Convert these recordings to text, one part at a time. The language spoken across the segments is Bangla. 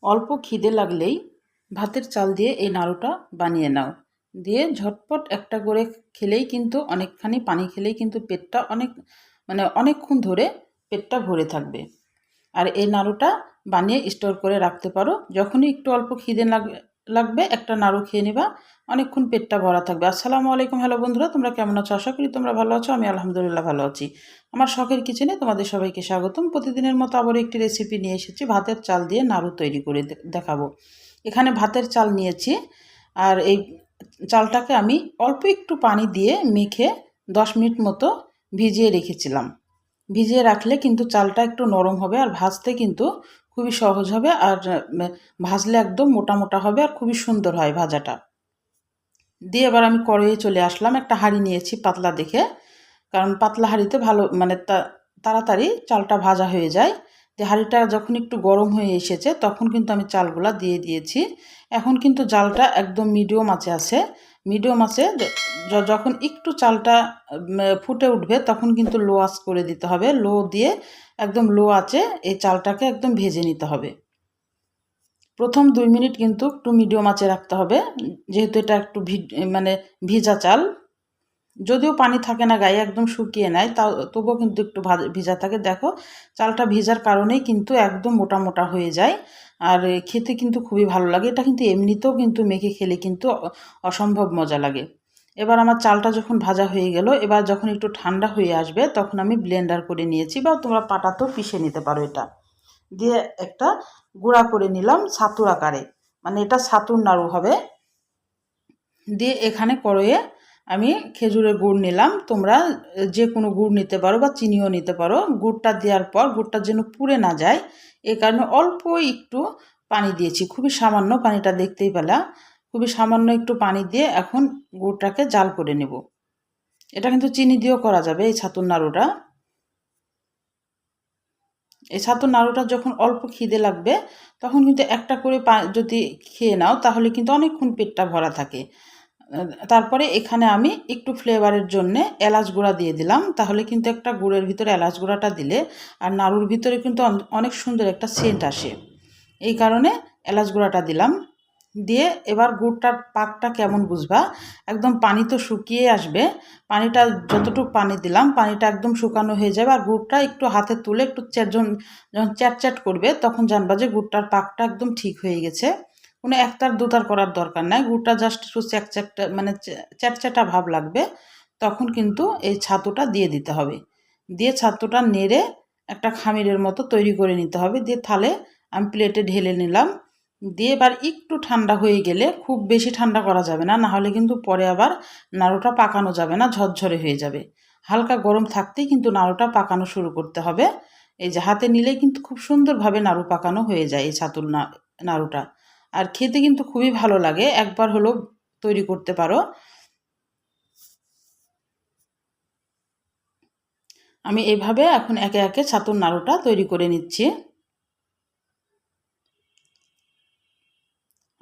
অল্প খিদে লাগলেই ভাতের চাল দিয়ে এই নাড়ুটা বানিয়ে নাও। দিয়ে ঝটপট একটা করে খেলেই কিন্তু অনেকখানি পানি খেলেই কিন্তু পেটটা অনেকক্ষণ ধরে পেটটা ভরে থাকবে। আর এই নাড়ুটা বানিয়ে স্টোর করে রাখতে পারো। যখনই একটু অল্প খিদে লাগবে একটা নাড়ু খেয়ে নিবা, অনেকক্ষণ পেটটা ভরা থাকবে। আসসালামু আলাইকুম, হ্যালো বন্ধুরা, তোমরা কেমন আছো? আশা করি তোমরা ভালো আছো। আমি আলহামদুলিল্লাহ ভালো আছি। আমার শখের কিচেনে তোমাদের সবাইকে স্বাগতম। প্রতিদিনের মতো আবার একটি রেসিপি নিয়ে এসেছি। ভাতের চাল দিয়ে নাড়ু তৈরি করে দেখাবো। এখানে ভাতের চাল নিয়েছি, আর এই চালটাকে আমি অল্প একটু পানি দিয়ে মেখে 10 মিনিট মতো ভিজিয়ে রেখেছিলাম। ভিজিয়ে রাখলে কিন্তু চালটা একটু নরম হবে, আর ভাজতে কিন্তু খুবই সহজ হবে, আর ভাজলে একদম মোটা মোটা হবে আর খুবই সুন্দর হয় ভাজাটা। দিয়ে এবার আমি কড়াইয়ে চলে আসলাম। একটা হাঁড়ি নিয়েছি পাতলা দেখে, কারণ পাতলা হাঁড়িতে ভালো তাড়াতাড়ি চালটা ভাজা হয়ে যায়। যে হাঁড়িটা যখন একটু গরম হয়ে এসেছে তখন কিন্তু আমি চালগুলা দিয়ে দিয়েছি। এখন কিন্তু জালটা একদম মিডিয়াম আঁচে আছে। মিডিয়াম আঁচে যখন একটু চালটা ফুটে উঠবে তখন কিন্তু লো আঁচ করে দিতে হবে। লো দিয়ে একদম লো আঁচে এই চালটাকে একদম ভেজে নিতে হবে। প্রথম 2 মিনিট কিন্তু একটু মিডিয়াম আঁচে রাখতে হবে, যেহেতু এটা একটু ভিজা চাল। যদিও পানি থাকে না গায়ে, একদম শুকিয়ে নেয়, তবুও কিন্তু একটু ভিজা থাকে। দেখো, চালটা ভিজার কারণেই কিন্তু একদম মোটা মোটা হয়ে যায়, আর খেতে কিন্তু খুবই ভালো লাগে। এটা কিন্তু এমনিতেও কিন্তু মেখে খেলে কিন্তু অসম্ভব মজা লাগে। এবার আমার চালটা যখন ভাজা হয়ে গেল, এবার যখন একটু ঠান্ডা হয়ে আসবে তখন আমি ব্লেন্ডার করে নিয়েছি, বা তোমরা পাটাতেও পিষে নিতে পারো। এটা দিয়ে একটা গুঁড়া করে নিলাম ছাতুর আকারে, মানে এটা ছাতুর নাড়ু হবে। দিয়ে এখানে কড়াইয়ে আমি খেজুরের গুড় নিলাম। তোমরা যে কোনো গুড় নিতে পারো বা চিনিও নিতে পারো। গুড়টা দেওয়ার পর গুড়টা যেন পুড়ে না যায়, এই কারণে অল্প একটু পানি দিয়েছি, খুবই সামান্য। পানিটা দেখতেই পেলা, খুবই সামান্য একটু পানি দিয়ে এখন গুড়টাকে জাল করে নেব। এটা কিন্তু চিনি দিয়েও করা যাবে এই ছাতুর নাড়ুটা। এই ছাতুর নাড়ুটা যখন অল্প খিদে লাগবে তখন কিন্তু একটা করে যদি খেয়ে নাও তাহলে কিন্তু অনেকক্ষণ পেটটা ভরা থাকে। তারপরে এখানে আমি একটু ফ্লেভারের জন্যে এলাচ গুঁড়া দিয়ে দিলাম। তাহলে কিন্তু একটা গুড়ের ভিতরে এলাচ গুঁড়াটা দিলে আর নাড়ুর ভিতরে কিন্তু অনেক সুন্দর একটা সেন্ট আসে, এই কারণে এলাচ গুঁড়াটা দিলাম। দিয়ে এবার গুড়টার পাকটা কেমন বুঝবা, একদম পানি তো শুকিয়ে আসবে। পানিটা যতটুকু পানি দিলাম পানিটা একদম শুকানো হয়ে যাবে, আর গুড়টা একটু হাতে তুলে একটু যখন চ্যাট করবে তখন জানবা যে গুড়টার পাকটা একদম ঠিক হয়ে গেছে। কোনো একতার দুতার করার দরকার নাই, গুড়টা জাস্ট একটু চ্যাটচ্যাটা ভাব লাগবে, তখন কিন্তু এই ছাতুটা দিয়ে দিতে হবে। দিয়ে ছাতুটা নেড়ে একটা খামিরের মতো তৈরি করে নিতে হবে। দিয়ে থালে আমি প্লেটে ঢেলে নিলাম। দিয়ে এবার একটু ঠান্ডা হয়ে গেলে, খুব বেশি ঠান্ডা করা যাবে না, নাহলে কিন্তু পরে আবার নাড়ুটা পাকানো যাবে না, ঝরঝরে হয়ে যাবে। হালকা গরম থাকতেই কিন্তু নাড়ুটা পাকানো শুরু করতে হবে। এই যে হাতে নিলেই কিন্তু খুব সুন্দরভাবে নাড়ু পাকানো হয়ে যায় এই ছাতুর নাড়ুটা। আর খেতে কিন্তু খুবই ভালো লাগে, একবার হলেও তৈরি করতে পারো। আমি এইভাবে এখন একে একে ছাতুর নাড়ুটা তৈরি করে নিচ্ছি।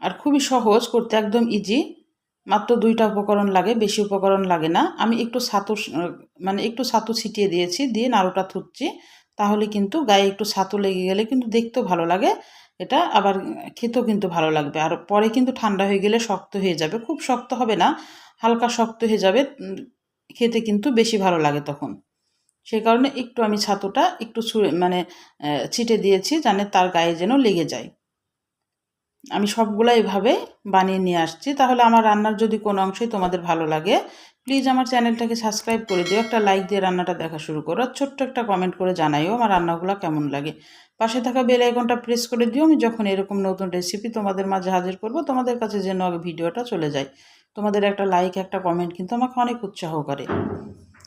আর খুবই সহজ করতে, একদম ইজি। মাত্র 2টা উপকরণ লাগে, বেশি উপকরণ লাগে না। আমি একটু ছাতু ছিটিয়ে দিয়েছি, দিয়ে নাড়ুটা থুচ্ছি। তাহলে কিন্তু গায়ে একটু ছাতু লেগে গেলে কিন্তু দেখতেও ভালো লাগে, এটা আবার খেতেও কিন্তু ভালো লাগবে। আর পরে কিন্তু ঠান্ডা হয়ে গেলে শক্ত হয়ে যাবে, খুব শক্ত হবে না, হালকা শক্ত হয়ে যাবে। খেতে কিন্তু বেশি ভালো লাগে তখন। সে কারণে একটু আমি ছাতুটা একটু ছিটে দিয়েছি, জানে তার গায়ে যেন লেগে যায়। আমি সবগুলো এভাবে বানিয়ে নিয়ে আসছি। তাহলে আমার রান্নার যদি কোনো অংশই তোমাদের ভালো লাগে, প্লিজ আমার চ্যানেলটাকে সাবস্ক্রাইব করে দিও, একটা লাইক দিয়ে রান্নাটা দেখা শুরু করো, আর ছোট্ট একটা কমেন্ট করে জানাইও আমার রান্নাগুলো কেমন লাগে। পাশে থাকা বেল আইকনটা প্রেস করে দিও, আমি যখন এরকম নতুন রেসিপি তোমাদের মাঝে হাজির করব তোমাদের কাছে যেন আগে ভিডিওটা চলে যায়। তোমাদের একটা লাইক, একটা কমেন্ট কিন্তু আমাকে অনেক উৎসাহ করে।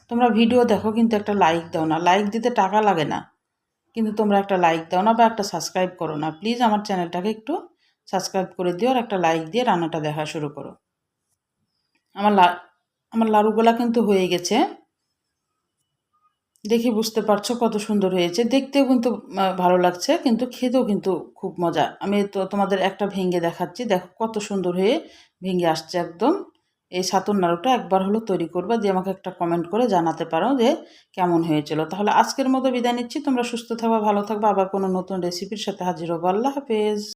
তোমরা ভিডিও দেখো কিন্তু একটা লাইক দাও না, লাইক দিতে টাকা লাগে না, কিন্তু তোমরা একটা লাইক দাও না বা একটা সাবস্ক্রাইব করো না। প্লিজ আমার চ্যানেলটাকে একটু সাবস্ক্রাইব করে দিও, আর একটা লাইক দিয়ে রান্নাটা দেখা শুরু করো। আমার আমার লাড়ুগুলা কিন্তু হয়ে গেছে, দেখে বুঝতে পারছো কত সুন্দর হয়েছে। দেখতেও কিন্তু ভালো লাগছে, কিন্তু খেতেও কিন্তু খুব মজা। আমি তো তোমাদের একটা ভেঙে দেখাচ্ছি, দেখো কত সুন্দর হয়ে ভেঙে আসছে একদম। এই ছাতুর নাড়ুটা একবার হলো তৈরি করবা, দিয়ে আমাকে একটা কমেন্ট করে জানাতে পারো যে কেমন হয়েছিল। তাহলে আজকের মতো বিদায় নিচ্ছি, তোমরা সুস্থ থাকবা, ভালো থাকবা, আবার কোনো নতুন রেসিপির সাথে হাজির হবো। আল্লাহ হাফেজ।